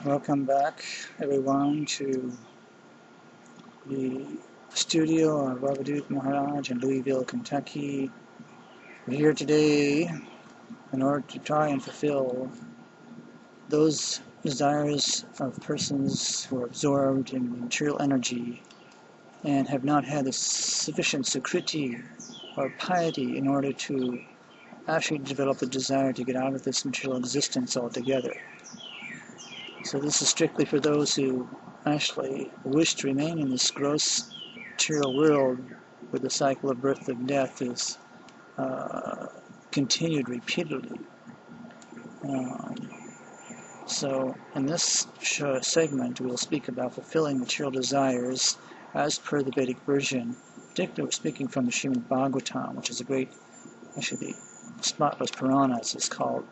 Welcome back, everyone, to the studio of Bhagavad-gita Maharaj in Louisville, Kentucky. We're here today in order to try and fulfill those desires of persons who are absorbed in material energy and have not had the sufficient sukriti or piety in order to actually develop the desire to get out of this material existence altogether. So this is strictly for those who actually wish to remain in this gross material world where the cycle of birth and death is continued repeatedly. So in this segment we'll speak about fulfilling material desires as per the Vedic version. Particularly we're speaking from the Srimad Bhagavatam, which is a great, actually the spotless Purana as it's called.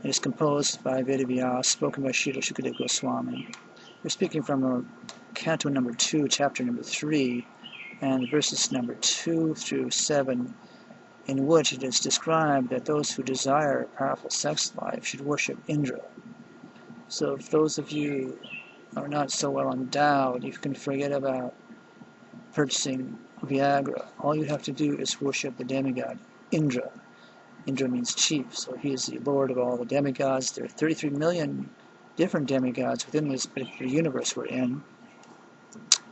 It is composed by Vedavyas, spoken by Srila Shukadeva Goswami. We're speaking from Canto number 2, chapter number 3, and verses number 2 through 7, in which it is described that those who desire a powerful sex life should worship Indra. So if those of you are not so well endowed, you can forget about purchasing Viagra. All you have to do is worship the demigod Indra. Indra means chief, so he is the lord of all the demigods. There are 33 million different demigods within this particular universe we're in,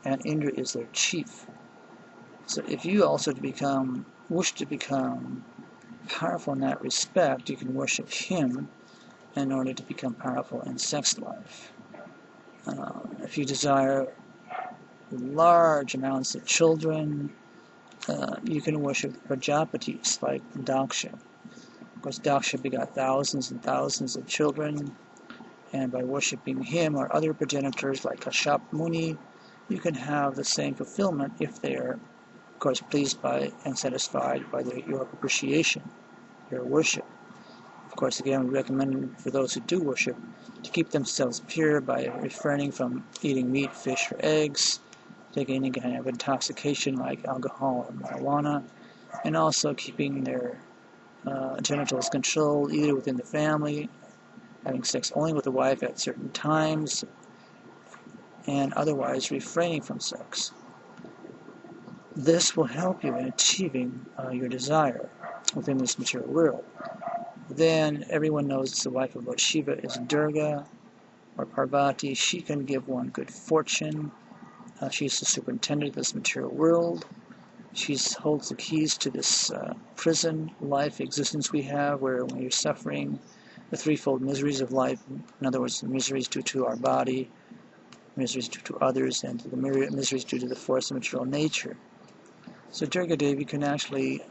and Indra is their chief. So if you also wish to become powerful in that respect, you can worship him in order to become powerful in sex life. If you desire large amounts of children, you can worship Prajapatis like Daksha. Of course, Daksha begot thousands and thousands of children, and by worshipping him or other progenitors like Kashyap Muni, you can have the same fulfillment if they are, of course, pleased by and satisfied by your appreciation, your worship. Of course, again, we recommend for those who do worship to keep themselves pure by refraining from eating meat, fish, or eggs, taking any kind of intoxication like alcohol or marijuana, and also keeping their genitals controlled either within the family, having sex only with the wife at certain times, and otherwise refraining from sex. This will help you in achieving your desire within this material world. Then everyone knows the wife of Lord Shiva is Durga or Parvati. She can give one good fortune. She's the superintendent of this material world. She holds the keys to this prison life existence we have, where when you're suffering the threefold miseries of life, in other words, the miseries due to our body, miseries due to others, and the miseries due to the force of material nature. So Durga Devi can actually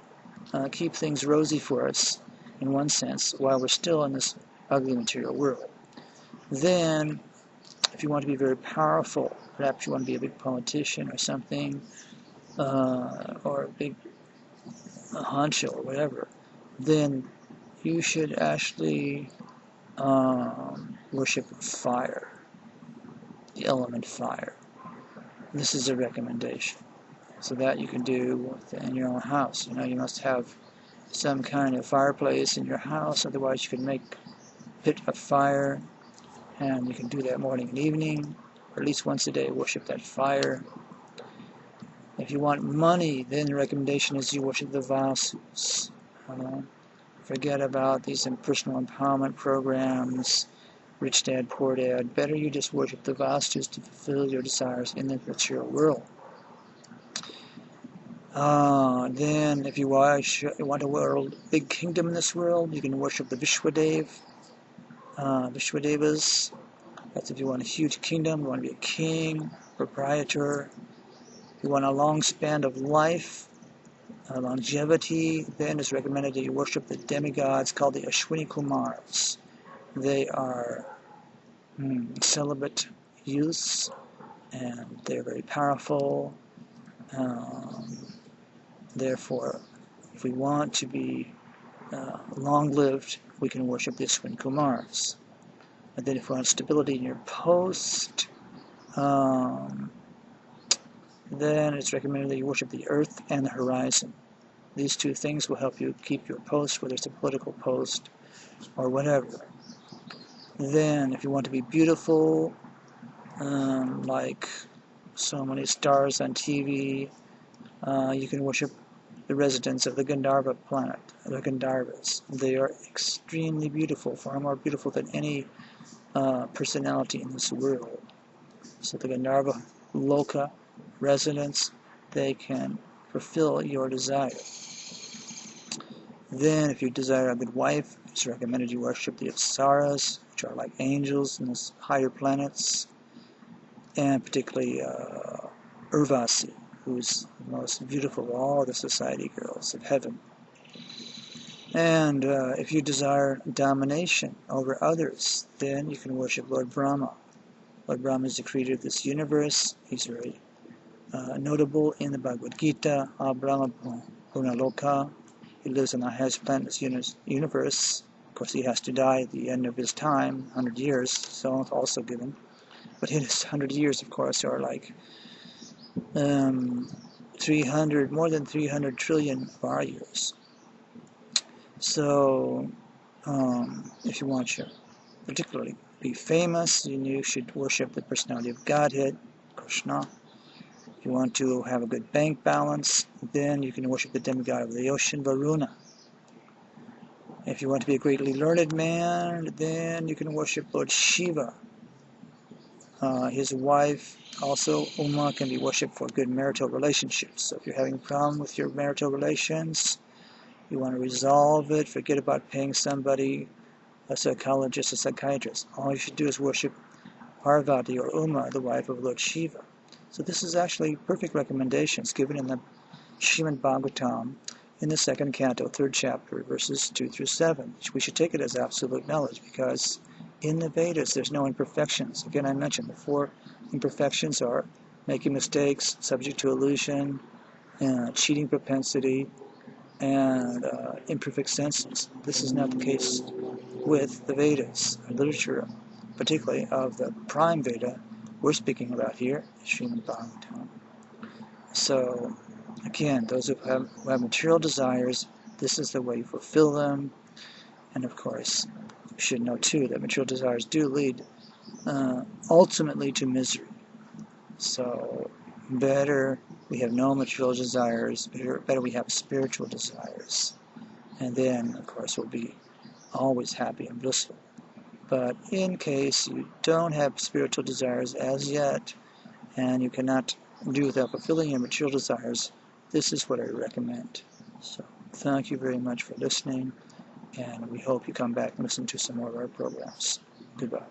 keep things rosy for us, in one sense, while we're still in this ugly material world. Then, if you want to be very powerful, perhaps you want to be a big politician or something, or a big honcho or whatever, then you should actually worship fire, the element fire. This is a recommendation. So that you can do in your own house. You must have some kind of fireplace in your house, otherwise you can make a pit of fire, and you can do that morning and evening, or at least once a day, worship that fire. If you want money, then the recommendation is you worship the Vasus. Forget about these impersonal empowerment programs, rich dad, poor dad. Better you just worship the Vasus to fulfill your desires in the material world. Then if you want a big kingdom in this world, you can worship the Vishwadevas. That's if you want a huge kingdom, you want to be a king, proprietor. If you want a long span of life, longevity, then it's recommended that you worship the demigods called the Ashwini Kumars. They are celibate youths, and they're very powerful. Therefore, if we want to be long-lived, we can worship the Ashwini Kumars. And then if we want stability in your post, then it's recommended that you worship the earth and the horizon. These two things will help you keep your post, whether it's a political post or whatever. Then, if you want to be beautiful, like so many stars on TV, you can worship the residents of the Gandharva planet, the Gandharvas. They are extremely beautiful, far more beautiful than any personality in this world. So the Gandharva Loka residents, they can fulfill your desire. Then, if you desire a good wife, it's recommended you worship the Apsaras, which are like angels in the higher planets, and particularly Urvasi, who's the most beautiful of all the society girls of heaven. And if you desire domination over others, then you can worship Lord Brahma. Lord Brahma is the creator of this universe. He's very notable in the Bhagavad-gita, Brahma Punaloka. He lives on the highest planet in this universe. Of course, he has to die at the end of his time, 100 years, so also given. But in his 100 years, of course, are like 300, more than 300 trillion of our years. So, if you want to particularly be famous, you should worship the personality of Godhead, Krishna. If you want to have a good bank balance, then you can worship the demigod of the ocean, Varuna. If you want to be a greatly learned man, then you can worship Lord Shiva. His wife, also Uma, can be worshipped for good marital relationships. So if you're having a problem with your marital relations, you want to resolve it, forget about paying somebody, a psychologist, a psychiatrist. All you should do is worship Parvati or Uma, the wife of Lord Shiva. So this is actually perfect recommendations given in the Srimad Bhagavatam in the 2nd canto, 3rd chapter, verses 2 through 7. We should take it as absolute knowledge because in the Vedas there's no imperfections. Again, I mentioned the 4 imperfections are making mistakes, subject to illusion, cheating propensity, and imperfect senses. This is not the case with the Vedas, literature, particularly of the prime Veda we're speaking about here, Srimad Bhagavatam. So, again, those who have material desires, this is the way you fulfill them. And of course, you should know too that material desires do lead ultimately to misery. So, better we have no material desires, better we have spiritual desires. And then, of course, we'll be always happy and blissful. But in case you don't have spiritual desires as yet, and you cannot do without fulfilling your material desires, this is what I recommend. So, thank you very much for listening, and we hope you come back and listen to some more of our programs. Goodbye.